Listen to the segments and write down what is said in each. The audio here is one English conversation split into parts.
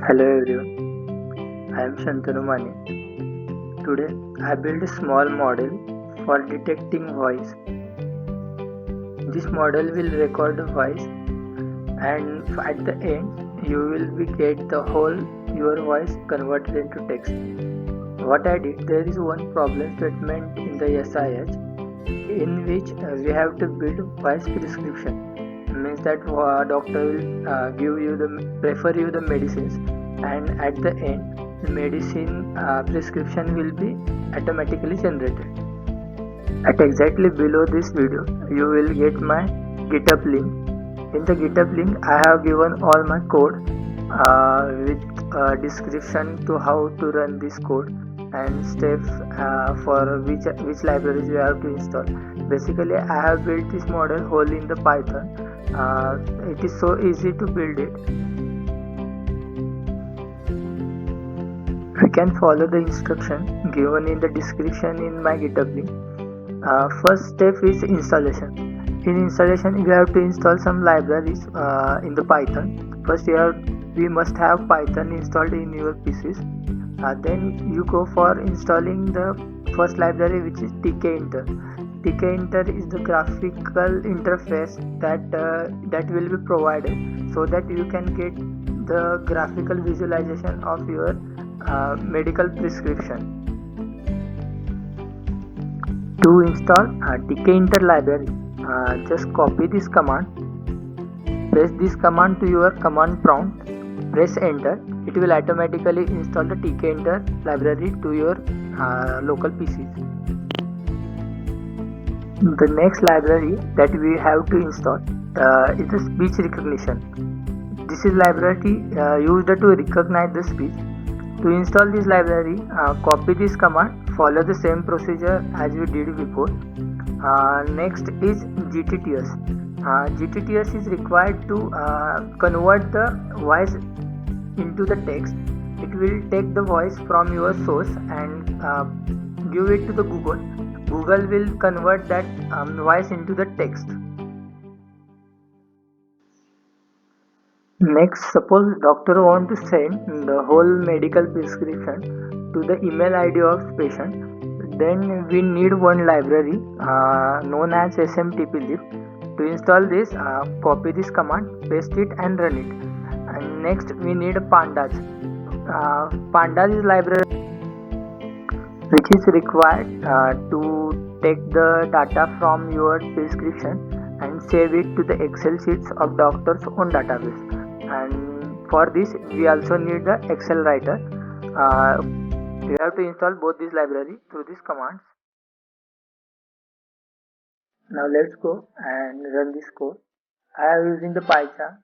Hello everyone, I am Shantanu Mane. Today I built a small model for detecting voice. This model will record the voice and at the end you will be get the whole your voice converted into text. What I did, there is one problem statement in the SIH in which we have to build voice prescription. Means that doctor will give you the prefer you the medicines, and at the end the medicine prescription will be automatically generated. At exactly below this video you will get my GitHub link. In the GitHub link I have given all my code with description to how to run this code and steps for which libraries you have to install. Basically I have built this model whole in the Python. It is so easy to build it. We can follow the instruction given in the description in my GitHub link. First step is installation. In installation you have to install some libraries in the Python. First we must have Python installed in your PCs. Then you go for installing the first library, which is tkinter. Tkinter is the graphical interface that will be provided so that you can get the graphical visualization of your medical prescription. To install tkinter library, just copy this command, press this command to your command prompt, press enter. It will automatically install the tkinter library to your local PCs. The next library that we have to install is the speech recognition. This is library used to recognize the speech. To install this library, copy this command, follow the same procedure as we did before. Next is GTTS. GTTS is required to convert the voice into the text. It will take the voice from your source and give it to the Google. Google will convert that voice into the text. Next, suppose doctor want to send the whole medical prescription to the email ID of patient. Then we need one library known as SMTP-lib. To install this, copy this command, paste it and run it. And next we need pandas. Pandas is library which is required to take the data from your prescription and save it to the Excel sheets of doctor's own database. And for this we also need the Excel writer. You have to install both these libraries through these commands. Now let's go and run this code. I am using the PyCharm.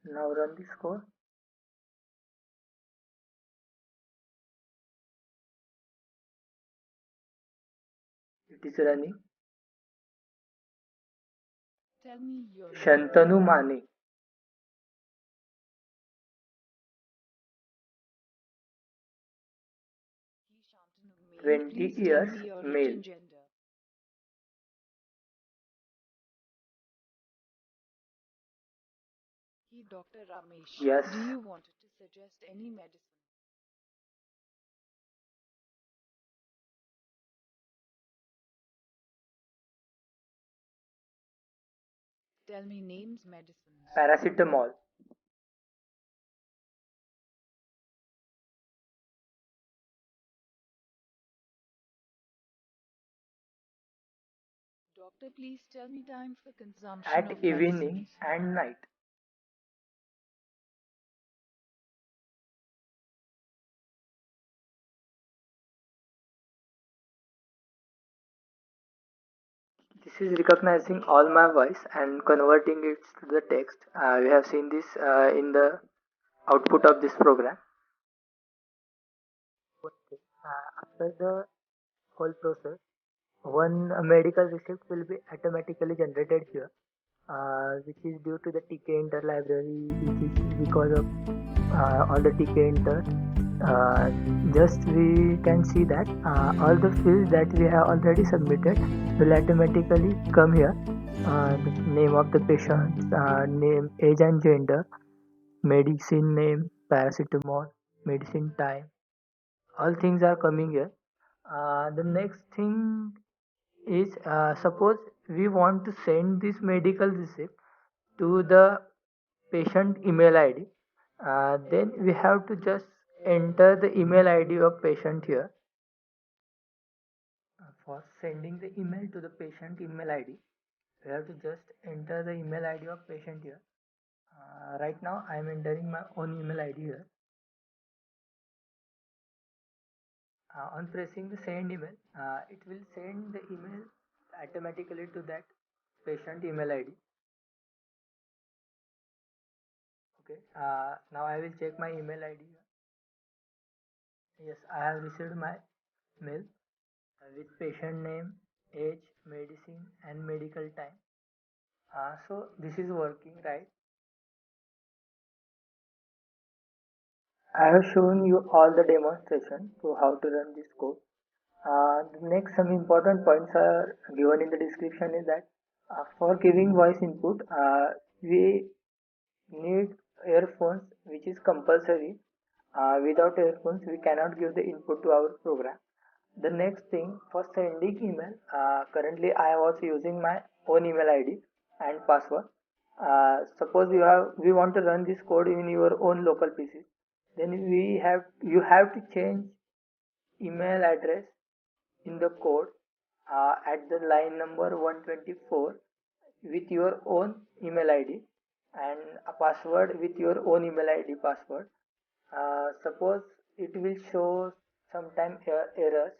Now run this code. It is running. Tell me your Shantanu Mane. Shantanu 20 please years, tell me your male. written gender. Dr. Ramesh, Yes. do you want to suggest any medicine? Tell me names medicines. Paracetamol. Doctor, please tell me time for consumption At of evening medicines. and night. This is recognizing all my voice and converting it to the text. We have seen this in the output of this program. After the whole process, one medical receipt will be automatically generated here, which is due to the tkinter library, which is because of all the tkinter. Just we can see that all the fields that we have already submitted will automatically come here. The name of the patient, name, age and gender, medicine name, paracetamol, medicine time, all things are coming here. The next thing is, suppose we want to send this medical receipt to the patient email ID. Then we have to just enter the email ID of patient here. For sending the email to the patient email ID, we have to just enter the email ID of patient here. Right now I am entering my own email ID here. On pressing the send email, it will send the email automatically to that patient email ID. Okay. Now I will check my email ID here. Yes, I have received my mail with patient name, age, medicine, and medical time. So this is working, right? I have shown you all the demonstration to how to run this code. The next some important points are given in the description is that for giving voice input, we need earphones, which is compulsory. Without earphones, we cannot give the input to our program. The next thing, for sending email, currently I was using my own email ID and password. Suppose we want to run this code in your own local PC, then you have to change email address in the code at the line number 124 with your own email ID and a password with your own email ID password. Suppose it will show sometime errors.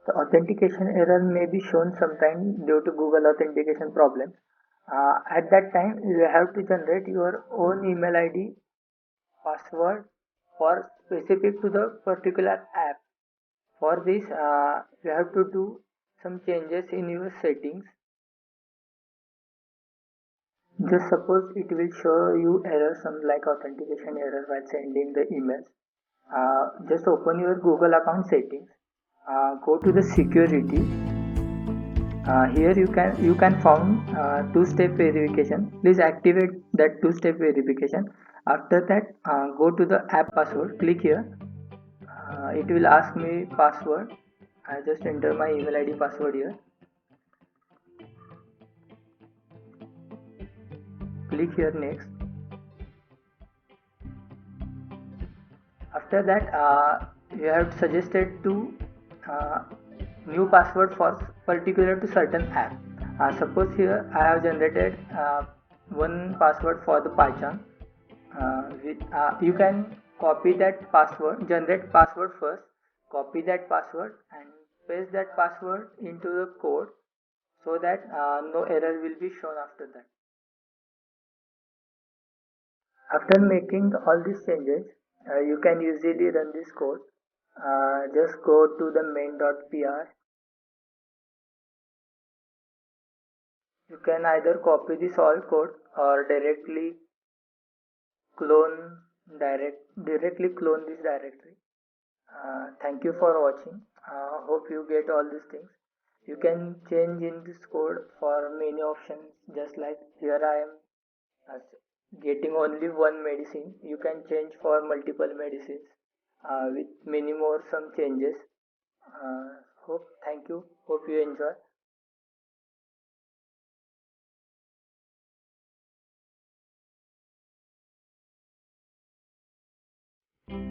The authentication error may be shown sometime due to Google authentication problems. At that time, you have to generate your own email ID password for specific to the particular app. For this, you have to do some changes in your settings. Just suppose it will show you error, some like authentication error while sending the emails. Just open your Google account settings. Go to the security. Here you can found two-step verification. Please activate that two-step verification. After that, go to the app password. Click here. It will ask me password. I just enter my email ID password here. Click here next. After that, you have suggested to uh, new password for particular to certain app. Suppose here I have generated one password for the Python. You can copy that password, generate password first, copy that password and paste that password into the code so that no error will be shown after that. After making all these changes, you can easily run this code. Just go to the main.pr. You can either copy this all code or clone directly clone this directory. Thank you for watching. Hope you get all these things. You can change in this code for many options. Just like here I am getting only one medicine. You can change for multiple medicines with many more some changes. Thank you. Hope you enjoy.